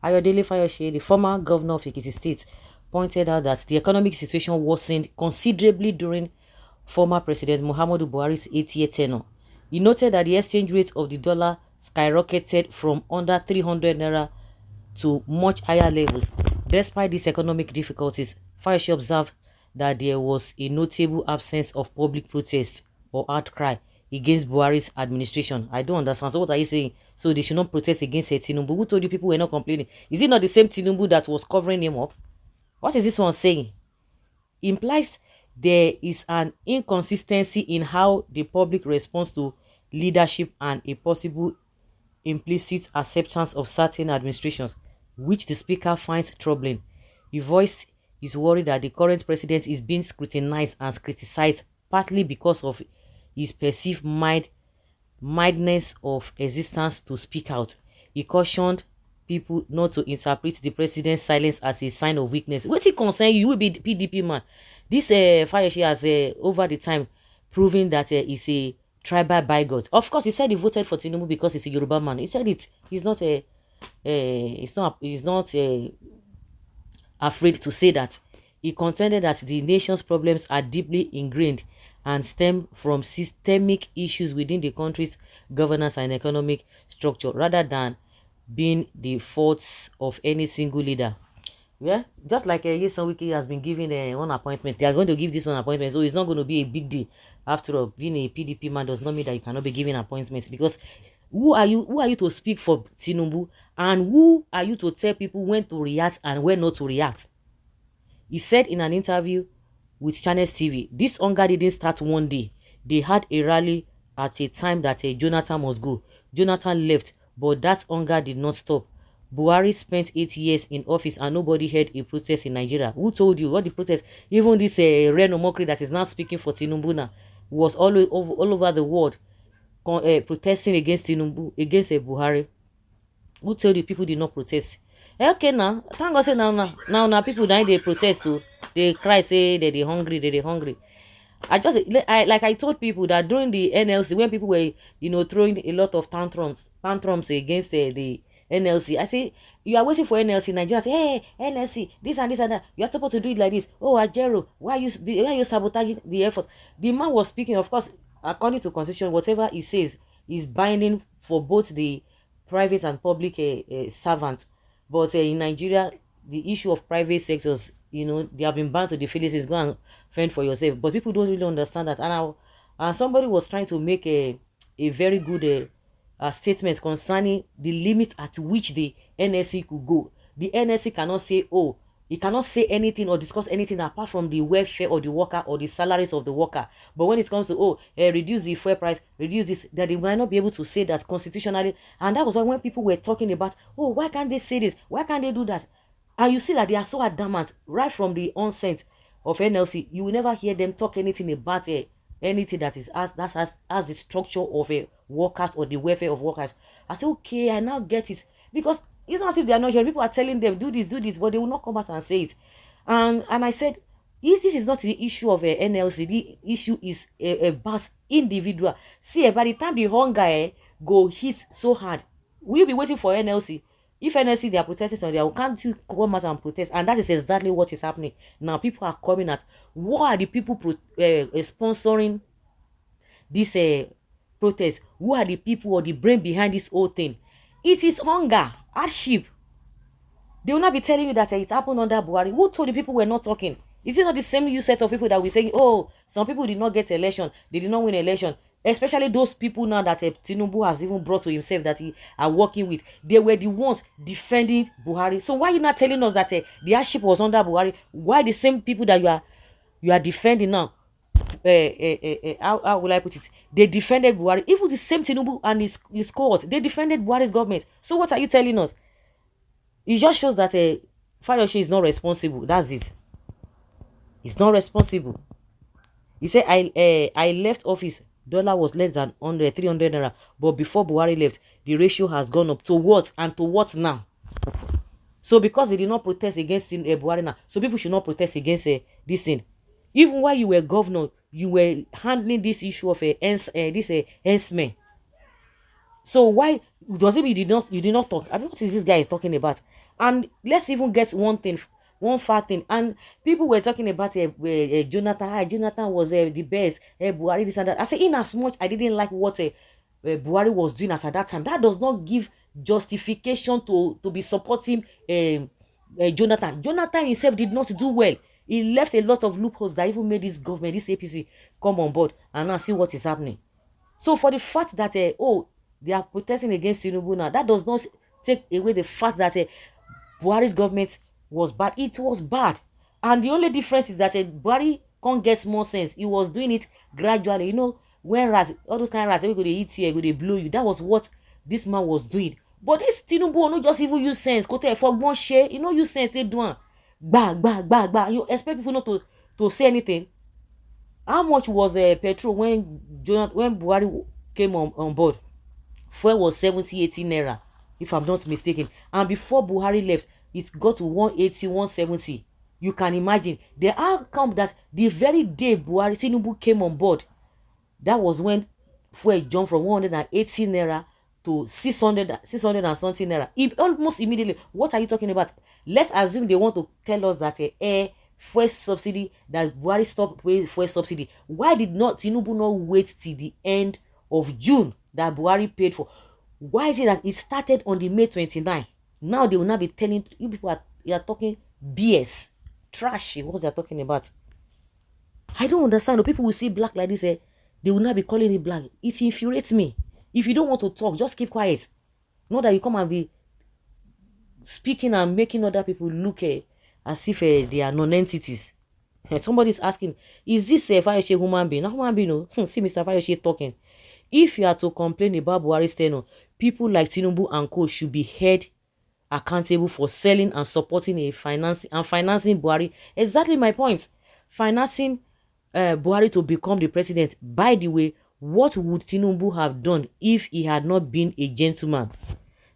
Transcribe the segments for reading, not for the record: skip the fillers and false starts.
Ayodele Fayose, the former governor of Ekiti State, pointed out that the economic situation worsened considerably during former President Muhammadu Buhari's 8-year tenure. He noted that the exchange rate of the dollar skyrocketed from under 300 naira to much higher levels. Despite these economic difficulties, Fayose observed that there was a notable absence of public protest or outcry against Buhari's administration. I don't understand. So what are you saying? So they should not protest against TINUBU? Who told you people were not complaining? Is it not the same TINUBU that was covering him up? What is this one saying? It implies there is an inconsistency in how the public responds to leadership and a possible implicit acceptance of certain administrations, which the speaker finds troubling. He voiced his worry that the current president is being scrutinized and criticized partly because of his perceived mildness of existence to speak out. He cautioned people not to interpret the president's silence as a sign of weakness. What it concern you will be the PDP man. This Fayose has over the time proven that he's a tribal bigot. Of course, he said he voted for TINUBU because he's a Yoruba man. He said it. He's not a. He's not afraid to say that. He contended that the nation's problems are deeply ingrained and stem from systemic issues within the country's governance and economic structure, rather than being the faults of any single leader. Yeah, just like Yeson Wiki has been given one appointment, they are going to give this one appointment, so it's not going to be a big deal. After all, being a PDP man does not mean that you cannot be given appointments, because who are you? Who are you to speak for TINUBU, and who are you to tell people when to react and when not to react? He said in an interview with Channels TV, this hunger didn't start one day. They had a rally at a time that Jonathan must go. Jonathan left, but that hunger did not stop. Buhari spent 8 years in office and nobody heard a protest in Nigeria. Who told you? What the protest? Even this Reno Mokri that is now speaking for TINUBU now was all over the world protesting against TINUBU, against Buhari. Who told you people did not protest? Okay now, thank God say now people dying they protest too. They cry say they hungry, they hungry. I told people that during the NLC, when people were throwing a lot of tantrums against the NLC, I say you are waiting for NLC. Nigeria say, hey NLC, this and that. You are supposed to do it like this. Oh Ajero, why are you sabotaging the effort? The man was speaking, of course, according to constitution, whatever he says is binding for both the private and public servants. But in Nigeria, the issue of private sectors, they have been bound to the Philippines. Go and fend for yourself. But people don't really understand that. And somebody was trying to make a very good statement concerning the limit at which the NSC could go. The NSC cannot say, oh, it cannot say anything or discuss anything apart from the welfare of the worker or the salaries of the worker. But when it comes to, reduce the fuel price, reduce this, that they might not be able to say that constitutionally. And that was when people were talking about, oh, why can't they say this? Why can't they do that? And you see that they are so adamant right from the onset of NLC. You will never hear them talk anything about anything that is as the structure of workers or the welfare of workers. I say, okay, I now get it. Because it's not as if they are not here. People are telling them, do this, but they will not come out and say it. And I said, this is not the issue of NLC. The issue is about individual. See, by the time the hunger go hit so hard, we'll be waiting for NLC. If NLC they are protesting on their own, can't you come out and protest? And that is exactly what is happening now. People are coming at, what are the people sponsoring this protest? Who are the people or the brain behind this whole thing? It is hunger, hardship. They will not be telling you that it happened under Buhari. Who told the people were not talking? Is it not the same set of people that we saying, oh, some people did not get election, they did not win election? Especially those people now that TINUBU has even brought to himself that he are working with. They were the ones defending Buhari. So why are you not telling us that the hardship was under Buhari? Why the same people that you are defending now? How will I put it? They defended Buhari. Even the same TINUBU and his cohort, they defended Buhari's government. So what are you telling us? It just shows that Fayose is not responsible. That's it. He's not responsible. He said, I left office, dollar was less than 300 naira. But before Buhari left, the ratio has gone up to what? And to what now? So because they did not protest against Buhari now, so people should not protest against this thing. Even while you were governor, you were handling this issue of this herdsmen. So why does it mean you did not talk? I mean, what is this guy talking about? And let's even get one thing, one fat thing. And people were talking about Jonathan. Jonathan was the best. Buhari this and that. I say, in as much I didn't like what Buhari was doing at that time, that does not give justification to be supporting Jonathan. Jonathan himself did not do well. He left a lot of loopholes that even made this government, this APC, come on board. And now see what is happening. So for the fact that oh, they are protesting against TINUBU now, that does not take away the fact that Buhari's government was bad. It was bad. And the only difference is that Buhari can't get more sense. He was doing it gradually. You know, when rats, all those kind of rats, they go to eat here, go to blow you. That was what this man was doing. But this TINUBU no just even use sense. Go tell for one share, you know, use sense, they do one. Bah. You expect people not to say anything. How much was petrol when Buhari came on board? Fuel was 70-80 naira, if I'm not mistaken. And before Buhari left, it got to 180, 170. You can imagine. The outcome that the very day Buhari Tinubu came on board, that was when fuel jumped from 180 naira to 600 and something naira. Almost immediately. What are you talking about? Let's assume they want to tell us that fuel subsidy, that Buhari stopped paying fuel subsidy. Why did not Tinubu not wait till the end of June that Buhari paid for? Why is it that it started on the May 29? Now they will not be telling you people you are talking BS. Trash is what they're talking about. I don't understand. People will see black like this, they will not be calling it black. It infuriates me. If you don't want to talk, just keep quiet. Not that you come and be speaking and making other people look as if they are non-entities. Somebody's asking, is this a Fayose human being? Not human being, no. See Mr. Fayose talking. If you are to complain about Buhari's tenure, people like TINUBU and co should be held accountable for selling and supporting financing Buhari. Exactly my point. Financing Buhari to become the president. By the way, what would TINUBU have done if he had not been a gentleman?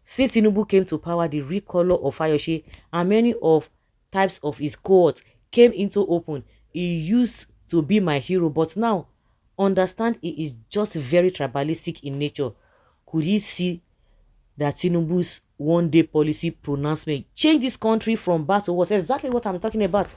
Since TINUBU came to power, the real color of Fayose and many of types of his cohorts came into open. He used to be my hero, but now understand he is just very tribalistic in nature. Could he see that TINUBU's one-day policy pronouncement change this country from bad to worse? Exactly what I'm talking about.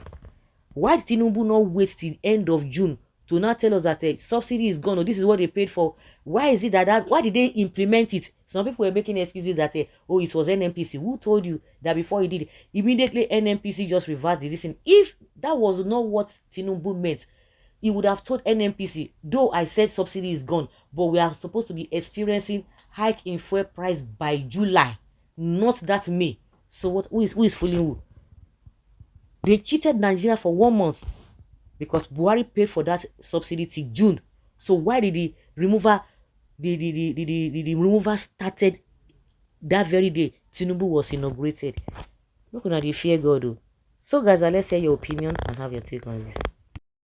Why did TINUBU not wait till the end of June to now tell us that subsidy is gone or this is what they paid for? Why is it why did they implement it? Some people were making excuses that oh, it was NNPC. Who told you that before he did it? Immediately NNPC just reverted this. If that was not what TINUBU meant, he would have told NNPC, though I said subsidy is gone, but we are supposed to be experiencing hike in fuel price by July, not that May. So what? Who is fooling who? They cheated Nigeria for 1 month because Buhari paid for that subsidy till June. So why did the removal started that very day TINUBU was inaugurated? Look at the fear God. So guys, let's hear your opinion and have your take on this.